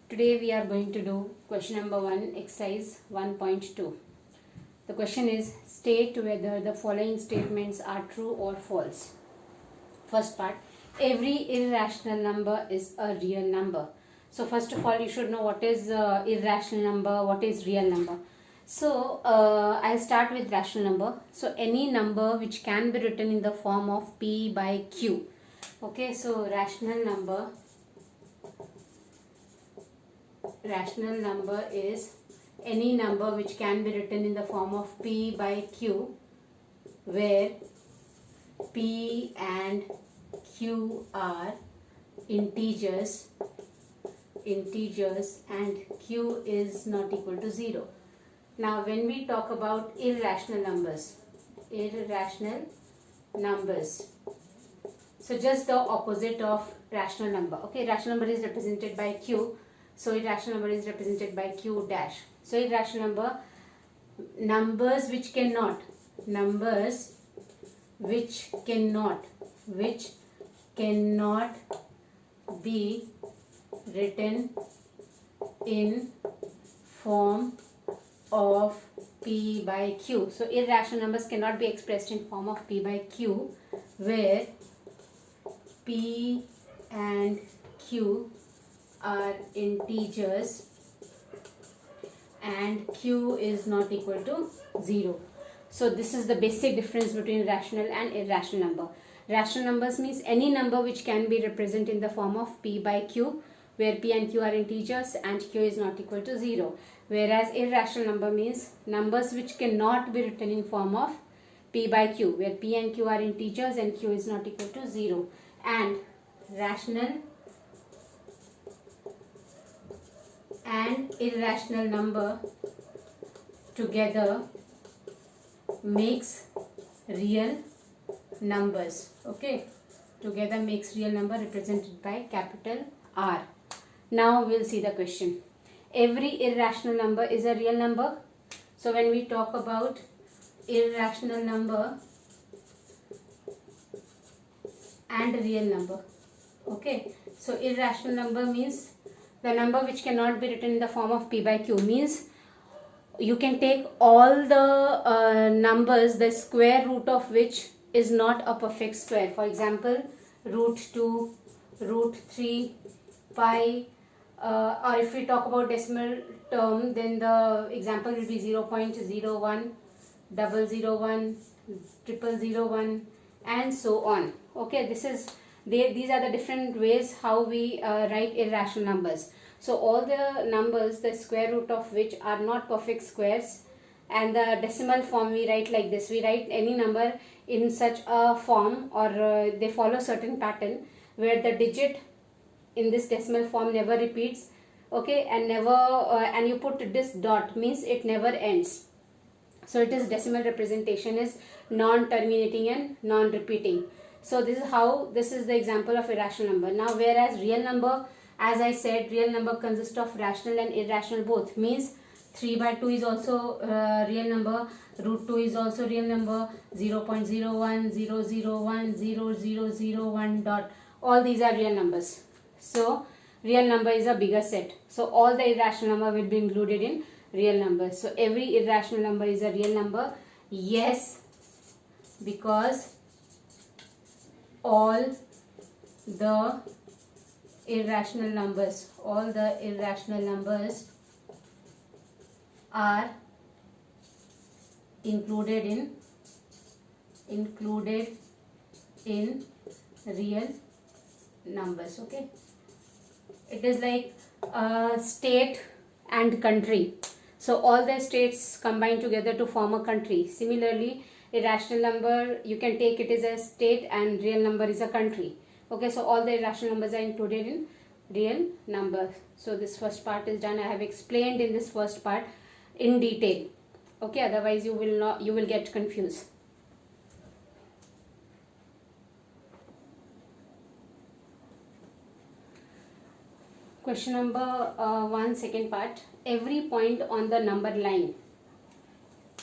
Today we are going to do question number 1, exercise 1.2. The question is, state whether the following statements are true or false. First part, every irrational number is a real number. So first of all, you should know what is irrational number, what is real number. So I'll start with rational number. So any number which can be written in the form of P by Q. Okay, so rational number is any number which can be written in the form of P by Q, where P and Q are integers and Q is not equal to 0. Now when we talk about irrational numbers, so just the opposite of rational number. Okay, rational number is represented by Q, so irrational number is represented by Q dash. So irrational number, numbers which cannot be written in form of P by Q. So irrational numbers cannot be expressed in form of P by Q, where P and Q are integers and Q is not equal to 0. So this is the basic difference between rational and irrational number. Rational numbers means any number which can be represented in the form of P by Q, where P and Q are integers and Q is not equal to 0. Whereas irrational number means numbers which cannot be written in form of P by Q, where P and Q are integers and Q is not equal to 0. And rational and irrational number together makes real numbers. Okay, together makes real number represented by capital R. Now we'll see the question. Every irrational number is a real number. So when we talk about irrational number and real number, okay, so irrational number means the number which cannot be written in the form of P by Q, means you can take all the numbers, the square root of which is not a perfect square. For example, root 2, root 3, pi, or if we talk about decimal term, then the example will be 0.01, 001, 0001, and so on. Okay, these are the different ways how we write irrational numbers. So all the numbers, the square root of which are not perfect squares, and the decimal form we write like this. We write any number in such a form, or they follow certain pattern where the digit in this decimal form never repeats, okay, and and you put this dot, means it never ends. So it is decimal representation is non-terminating and non-repeating. So this is the example of irrational number. Now whereas real number, as I said, real number consists of rational and irrational both, means 3 by 2 is also real number, root 2 is also real number, 0.01, 001, 0001 dot, all these are real numbers. So real number is a bigger set. So all the irrational number will be included in real number. So every irrational number is a real number. Yes, because all the irrational numbers are included in real numbers. Okay, it is like state and country. So all the states combine together to form a country. Similarly, irrational number, you can take it as a state and real number is a country. Okay, so all the irrational numbers are included in real numbers. So this first part is done. I have explained in this first part in detail. Okay, otherwise you will get confused. Question number 1, second part. Every point on the number line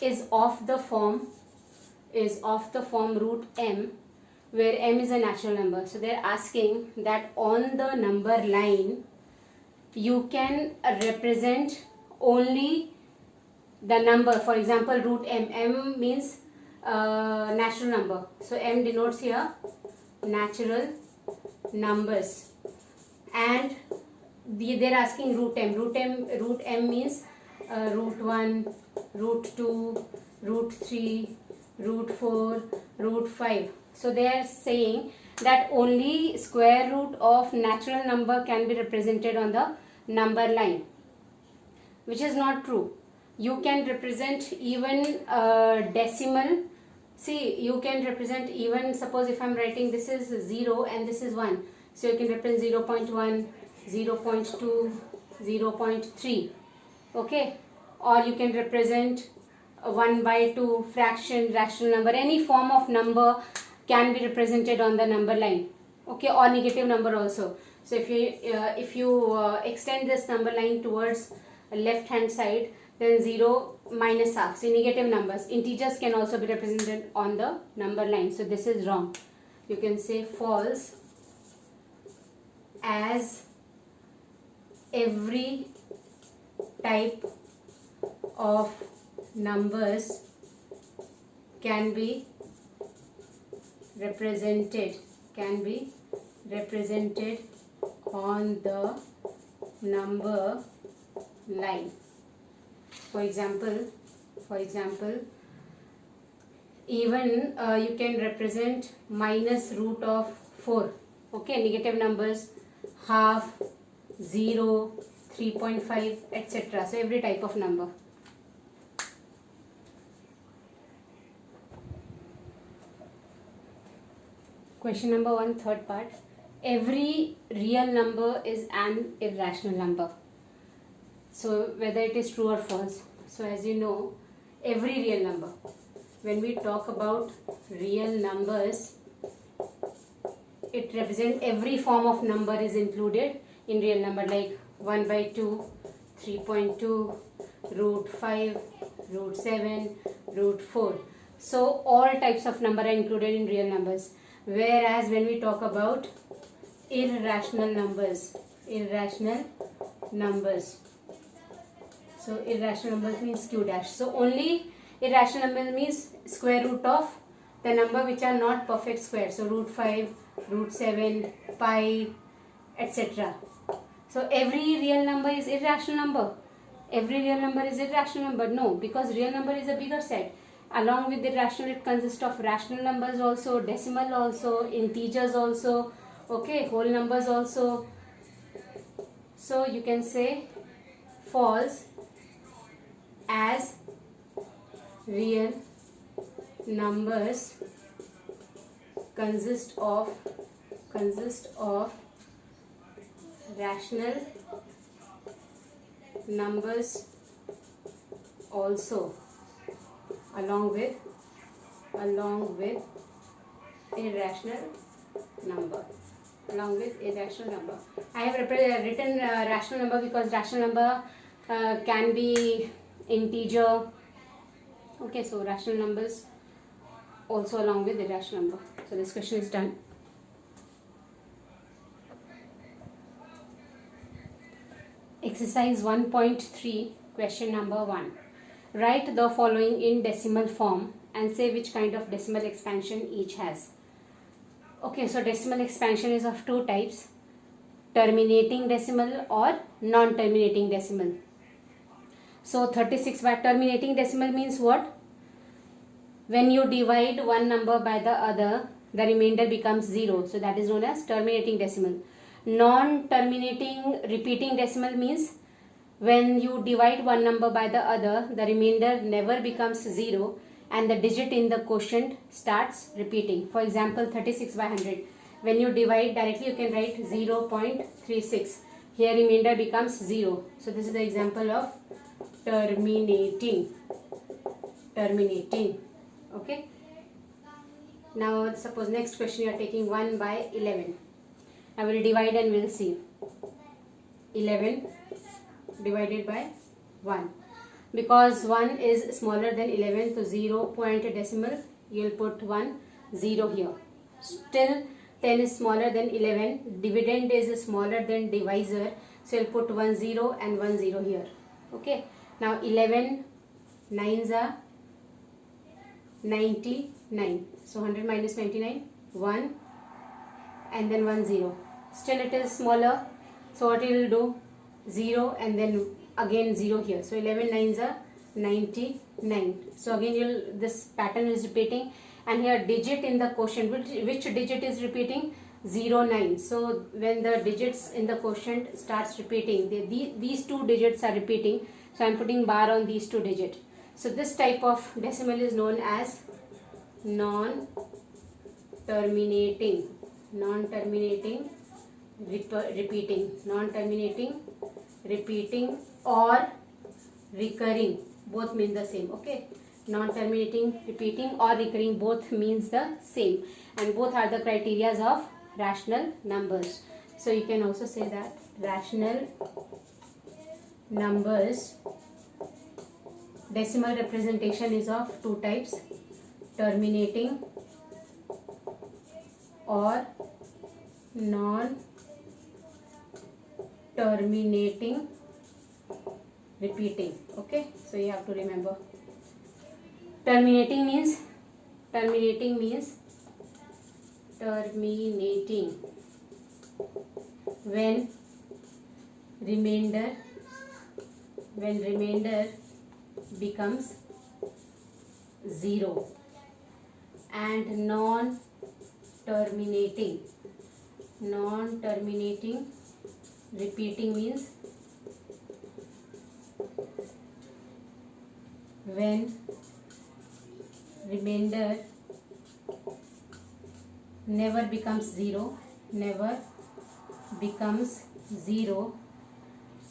is of the form root m, where m is a natural number. So they are asking that on the number line you can represent only the number. For example, root m. M means natural number. So m denotes here natural numbers, and they're asking root m. Root m means root 1, root 2, root 3, root 4, root 5. So they are saying that only square root of natural number can be represented on the number line, which is not true. You can represent even decimal. See, you can represent even, suppose if I am writing this is 0 and this is 1. So you can represent 0.1, 0.2, 0.3. Okay. Or you can represent 1/2, fraction, rational number. Any form of number can be represented on the number line. Okay. Or negative number also. So if you extend this number line towards left hand side, then 0 minus half. So negative numbers, integers can also be represented on the number line. So this is wrong. You can say false, as every type of numbers can be represented on the number line. For example, even you can represent minus root of 4. Okay, negative numbers, half, 0, 3.5, etc. So every type of number. Question number 1, third part. Every real number is an irrational number. So whether it is true or false. So as you know, every real number, when we talk about real numbers, it represents every form of number is included in real number, like 1/2, 3.2, root 5, root 7, root 4. So all types of number are included in real numbers. Whereas when we talk about irrational numbers, so irrational numbers means q dash. So only irrational number means square root of the number which are not perfect square. So root 5, root 7, pi, etc. So every real number is irrational number. Every real number is irrational number. No, because real number is a bigger set. Along with the rational, it consists of rational numbers also, decimal also, integers also, okay, whole numbers also. So you can say false, as real numbers consist of rational numbers also, along with irrational number. I have written rational number because rational number can be integer. Okay, so rational numbers also along with irrational number. So this question is done. Exercise 1.3, question number 1. Write the following in decimal form and say which kind of decimal expansion each has. Okay, so decimal expansion is of two types: terminating decimal or non-terminating decimal. So 36 by terminating decimal means what? When you divide one number by the other, the remainder becomes 0. So that is known as terminating decimal. Non-terminating repeating decimal means when you divide one number by the other, the remainder never becomes 0 and the digit in the quotient starts repeating. For example, 36 by 100. When you divide directly, you can write 0.36. Here remainder becomes 0. So this is the example of terminating. Okay. Now suppose next question you are taking 1 by 11. I will divide and we'll see. 11 divided by 1. Because 1 is smaller than 11, so 0 point decimal, you will put 1, 0 here. Still 10 is smaller than 11, dividend is smaller than divisor, So you'll put 1 0 and 1 0 here. Okay. Now 11 9s are 99. So 100 minus 99, 1 and then 1 0. Still it is smaller. So what you will do? 0 and then again 0 here. So 11 9s are 99. So again this pattern is repeating, and here digit in the quotient, which digit is repeating? 0 9. So when the digits in the quotient starts repeating, these two digits are repeating, so I am putting bar on these two digits. So this type of decimal is known as non-terminating repeating or recurring, both mean the same. Okay, non-terminating, repeating or recurring, both means the same, and both are the criterias of rational numbers. So you can also say that rational numbers decimal representation is of two types: terminating or non-terminating repeating. Okay, so you have to remember terminating means when remainder becomes 0, and non-terminating repeating means when remainder never becomes 0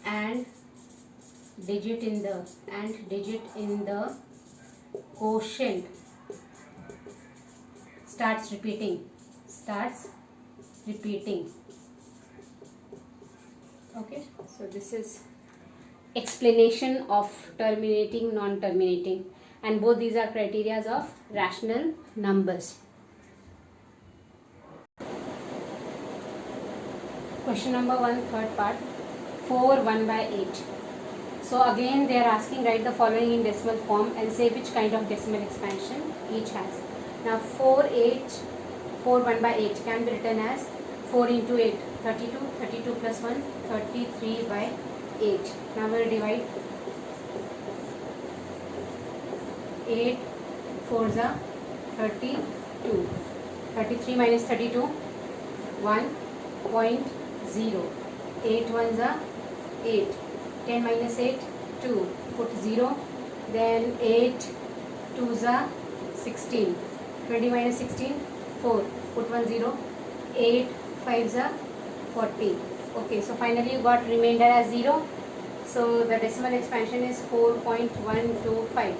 and digit in the quotient starts repeating. Okay, so this is explanation of terminating, non-terminating, and both these are criteria of rational numbers. Question number 1, third part, 4 1 by 8. So again they are asking, write the following in decimal form and say which kind of decimal expansion each has. Now 4 1 by 8 can be written as 4 into 8, 32 plus 1, 33 by 8. Now we will divide. 8 4s are 32. 33 minus 32, 1.0. 8 1s are 8. 10 minus 8, 2. Put 0. Then 8 2s are 16. 20 minus 16, 4. Put 1 0. 8 5s are 40. Okay, so finally you got remainder as 0. So the decimal expansion is 4.125.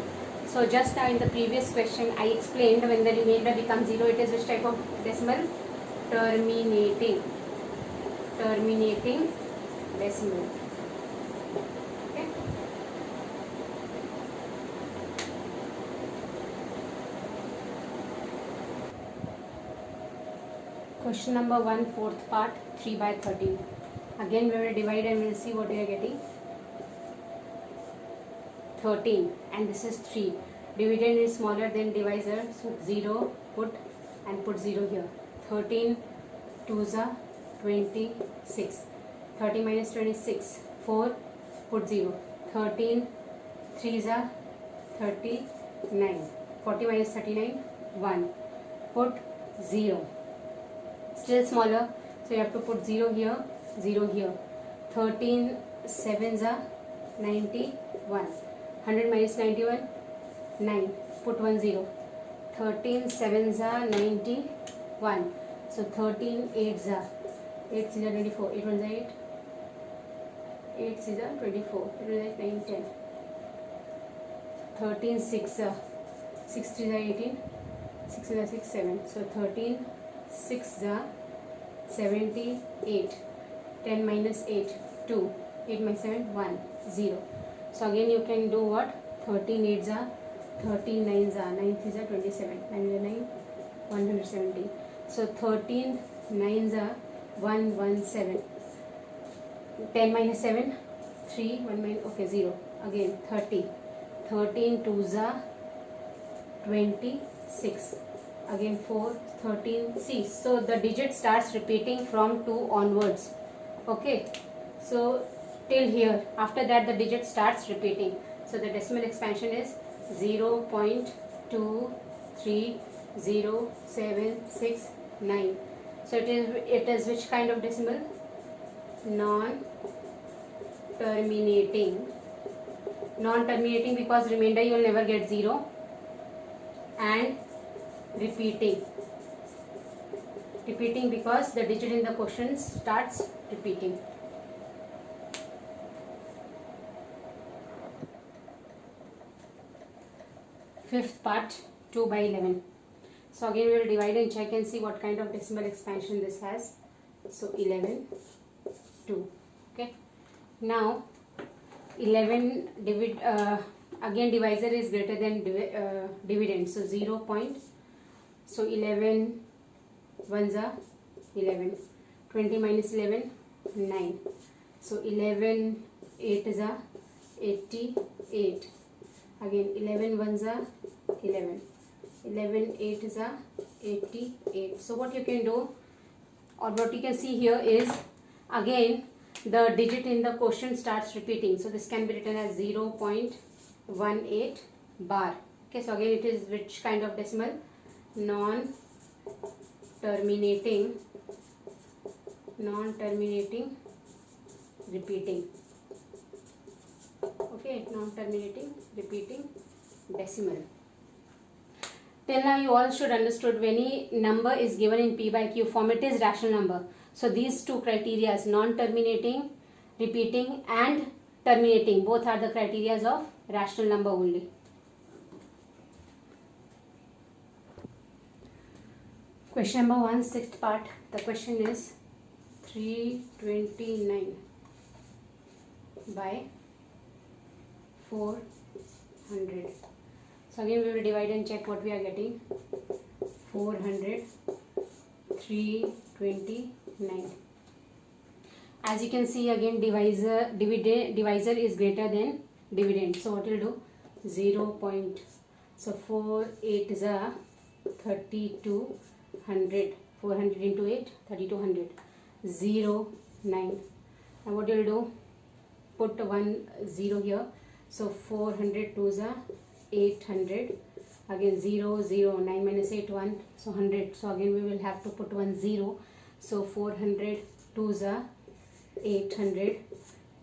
So just now in the previous question I explained when the remainder becomes 0, it is which type of decimal? Terminating decimal. Okay. Question number 1, fourth part, 3 by 13. Again we will divide and we will see what we are getting. 13 and this is 3. Dividend is smaller than divisor, so 0 put 0 here. 13 2s are 26. 30 minus 26, 4. Put 0. 13 3s are 39. 40 minus 39, 1. Put 0. Still smaller, so you have to put 0 here, 0 here. 13 7s are 91. 100 minus 91, 9. Put 1 0. 13 7s are 91. So 13 8s are 8 is 24. 8 1s are 8. 8 is 24. 8 is 9 10. 13 6 6 3 are 18. 6 is 6 7. So 13 6 are 78. 10 minus 8, 2. 8 minus 7, 1 0. So again you can do what? 13 8s are 13 9s are 9 3s are 27. 9 is 9, 170. So 13 9s are 117. 10 minus 7, 3, 1 minus, okay, 0. Again 30. 13 2s are 26. Again 4, 13. See, so the digit starts repeating from 2 onwards. Okay, so till here. After that the digit starts repeating. So the decimal expansion is 0.23079. So it is which kind of decimal? Non-terminating. Non-terminating because remainder you will never get 0, and repeating because the digit in the question starts repeating. Fifth part, 2 by 11. So again we will divide and check and see what kind of decimal expansion this has. So 11, 2. Okay, now 11 again divisor is greater than dividend, so 0. So 11 ones are 11. 20 minus 11, 9. So 11 8 is a 88. Again 11 ones are 11. 11 8 is a 88. So what you can do, or what you can see here is, again the digit in the question starts repeating. So this can be written as 0.18 bar. Okay, so again it is which kind of decimal? Non-terminating repeating. Okay, non-terminating repeating decimal. Till now you all should understood when any number is given in P by Q form, it is rational number. So these two criteria, non-terminating, repeating and terminating, both are the criteria of rational number only. Question number 1, sixth part. The question is 329 by 400. So again we will divide and check what we are getting. 400, 329. As you can see, again divisor is greater than dividend. So what will do? 0. So 4 8 is a 3200. 400 into 8, 3200. 0 9. Now what will do? Put 1 0 here. So 400 2 is a 800. Again 0 0. 9 minus 8 1. So 100. So again we will have to put 1 0. So 400 2 is a 800.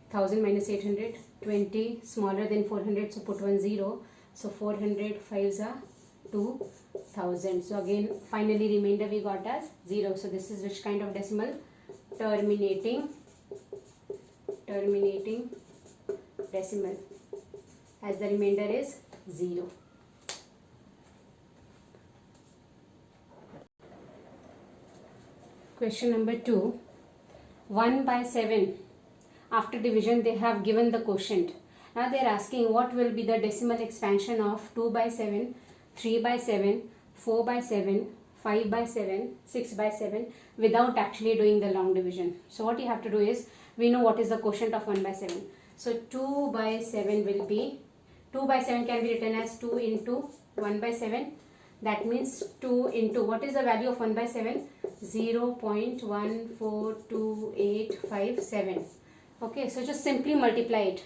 1000 minus 800, 20, smaller than 400, so put 1 0. So 400 5s are 2000. So again finally remainder we got as 0. So this is which kind of decimal? Terminating decimal, as the remainder is 0. Question number 2. 1 by 7. After division they have given the quotient. Now they are asking what will be the decimal expansion of 2 by 7, 3 by 7, 4 by 7, 5 by 7, 6 by 7 without actually doing the long division. So what you have to do is, we know what is the quotient of 1 by 7. So 2 by 7 will be, 2 by 7 can be written as 2 into 1 by 7. That means 2 into, what is the value of 1 by 7? 0.142857. Okay, so just simply multiply it.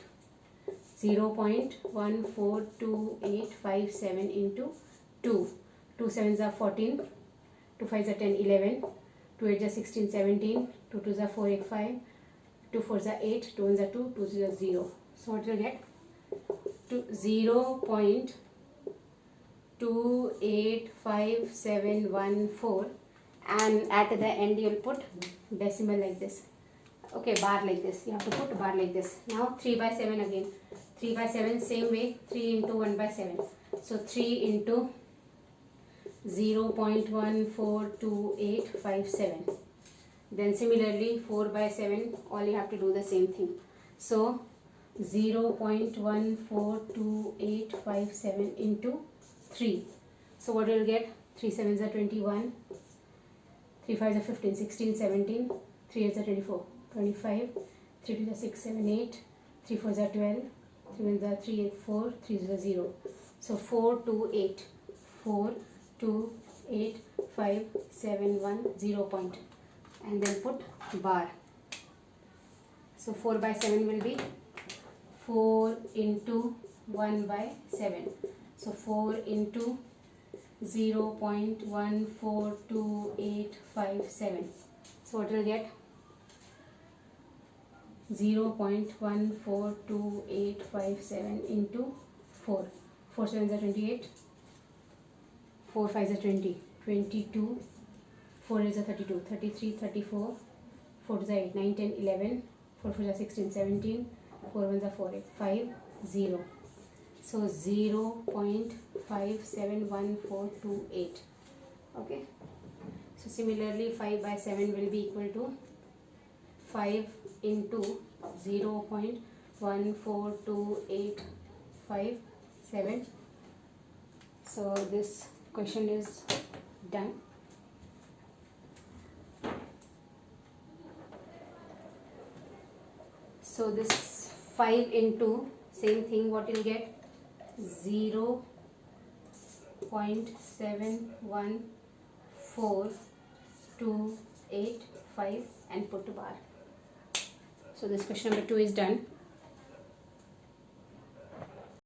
0.142857 into 2. 2 7s are 14. 2 5s are 10, 11. 2 8s are 16, 17. 2 2s are 4, 8, 5. 2 4s are 8. 2 1s are 2. 2 0s are 0. So what will you get? 0.285714, and at the end you will put decimal like this. Okay, bar like this. You have to put bar like this. Now 3 by 7 again. 3 by 7 same way. 3 into 1 by 7. So 3 into 0.142857. Then similarly 4 by 7, all you have to do the same thing. So 0.142857 into 3. So what will you get? 3 7s are 21. 3 5s are 15, 16, 17. 3 8s are 24, 25, 3 2 6 7 8, 3 4 12, 3 1 3 8 4, 3 0. So 4 2 8, 4 2 8 5 7 1 0 point, and then put bar. So 4 by 7 will be 4 into 1 by 7. So 4 into 0.142857. So what will get? 0.142857 into 4. 4 7s are 28. 4 5s are 20. 22. 4 8s are 32. 33, 34. 4 2s are 8, 9, 10, 11. 4 4s are 16, 17. 4 1s are 4, 8, 5, 0. So 0.571428. Okay. So similarly 5 by 7 will be equal to 5 into 0.142857. So this question is done. So this 5 into same thing, what you'll get? 0.714285 and put to bar. So this question number 2 is done.